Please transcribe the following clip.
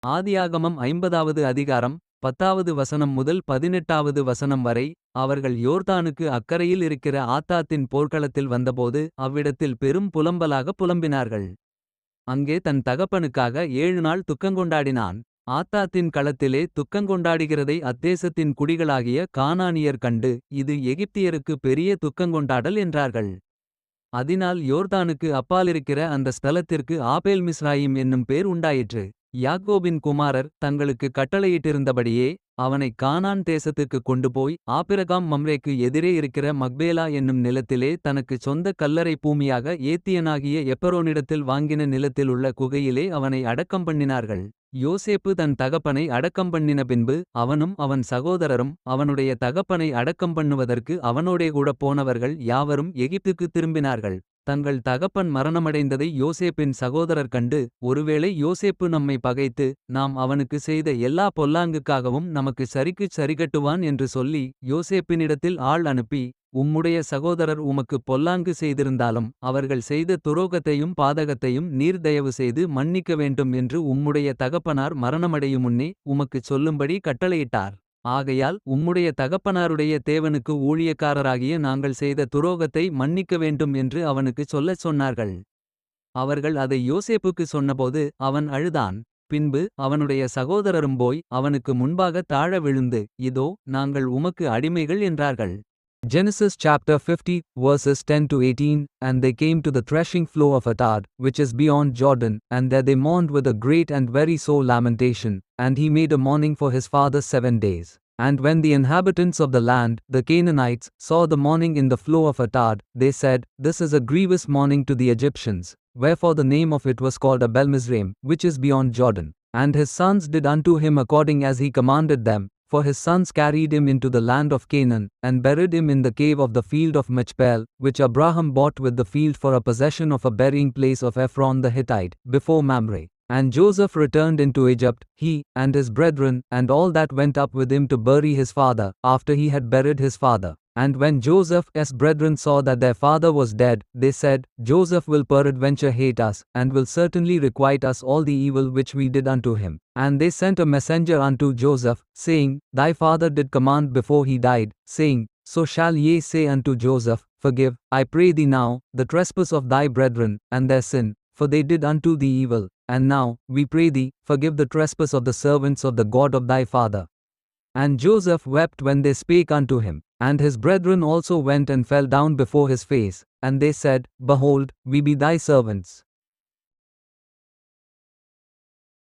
ஆதியாகமம் 50வது அதிகாரம் 10வது வசனம் முதல் 18வது வசனம் வரை. அவர்கள் யோர்தானுக்கு அக்கரையில் இருக்கிற ஆத்தாத்தின் போர்க்களத்தில் வந்தபோது அவ்விடத்தில் பெரும் புலம்பலாக புலம்பினார்கள். அங்கே தன் தகப்பனுக்காக 7 நாள் துக்கங்கொண்டாடினான். ஆத்தாத்தின் களத்திலே துக்கங்கொண்டாடுகிறதை அத்தேசத்தின் குடிகளாகிய கானானியர் கண்டு, இது எகிப்தியருக்கு பெரிய துக்கங்கொண்டாடல் என்றார்கள். அதினால் யோர்தானுக்கு அப்பாலிருக்கிற அந்த ஸ்தலத்திற்கு ஆபேல் மிஸ்ராயிம் என்னும் பேர் உண்டாயிற்று. யாக்கோபின் குமாரர் தங்களுக்கு கட்டளையிட்டிருந்தபடியே அவனை கானான் தேசத்துக்கு கொண்டுபோய் ஆபிரகாம் மம்ரேக்கு எதிரே இருக்கிற மக்பேலா என்னும் நிலத்திலே தனக்குச் சொந்த கல்லறை பூமியாக ஏத்தியனாகிய எப்பரோனிடத்தில் வாங்கின நிலத்தில் உள்ள குகையிலே அவனை அடக்கம் பண்ணினார்கள். யோசேப்பு தன் தகப்பனை அடக்கம் பண்ணின பின்பு அவனும் அவன் சகோதரரும் அவனுடைய தகப்பனை அடக்கம் பண்ணுவதற்கு அவனோடே கூட போனவர்கள் யாவரும் எகிப்துக்குத் திரும்பினார்கள். தங்கள் தகப்பன் மரணமடைந்ததை யோசேப்பின் சகோதரர் கண்டு, ஒருவேளை யோசேப்பு நம்மை பகைத்து நாம் அவனுக்கு செய்த எல்லா பொல்லாங்குக்காகவும் நமக்கு சரிக்குச் சரிகட்டுவான் என்று சொல்லி யோசேப்பினிடத்தில் ஆள் அனுப்பி, உம்முடைய சகோதரர் உமக்குப் பொல்லாங்கு செய்திருந்தாலும் அவர்கள் செய்த துரோகத்தையும் பாதகத்தையும் நீர் தயவு செய்து மன்னிக்க வேண்டும் என்று உம்முடைய தகப்பனார் மரணமடையுமுன்னே உமக்குச் சொல்லும்படி கட்டளையிட்டார். ஆகையால் உம்முடைய தகப்பனாருடைய தேவனுக்கு ஊழியக்காரராகிய நாங்கள் செய்த துரோகத்தை மன்னிக்க வேண்டும் என்று அவனுக்குச் சொல்லச் சொன்னார்கள். அவர்கள் அதை யோசேப்புக்கு சொன்னபோது அவன் அழுதான். பின்பு அவனுடைய சகோதரரும் போய் அவனுக்கு முன்பாக தாழ விழுந்து, இதோ நாங்கள் உமக்கு அடிமைகள் என்றார்கள். Genesis chapter 50, verses 10 to 18. And they came to the threshing floor of Atad, which is beyond Jordan, and there they mourned with a great and very sore lamentation. And he made a mourning for his father 7 days. And when the inhabitants of the land, the Canaanites, saw the mourning in the floor of Atad, they said, This is a grievous mourning to the Egyptians. Wherefore the name of it was called Abel-Mizraim, which is beyond Jordan. And his sons did unto him according as he commanded them. For his sons carried him into the land of Canaan, and buried him in the cave of the field of Machpel, which Abraham bought with the field for a possession of a burying place of Ephron the Hittite, before Mamre. And Joseph returned into Egypt, he, and his brethren, and all that went up with him to bury his father, after he had buried his father. And when Joseph's brethren saw that their father was dead, they said, Joseph will peradventure hate us, and will certainly requite us all the evil which we did unto him. And they sent a messenger unto Joseph, saying, Thy father did command before he died, saying, So shall ye say unto Joseph, Forgive, I pray thee now, the trespass of thy brethren, and their sin, for they did unto thee evil. And now, we pray thee, forgive the trespass of the servants of the God of thy father. And Joseph wept when they spake unto him. And his brethren also went and fell down before his face. And they said, Behold, we be thy servants.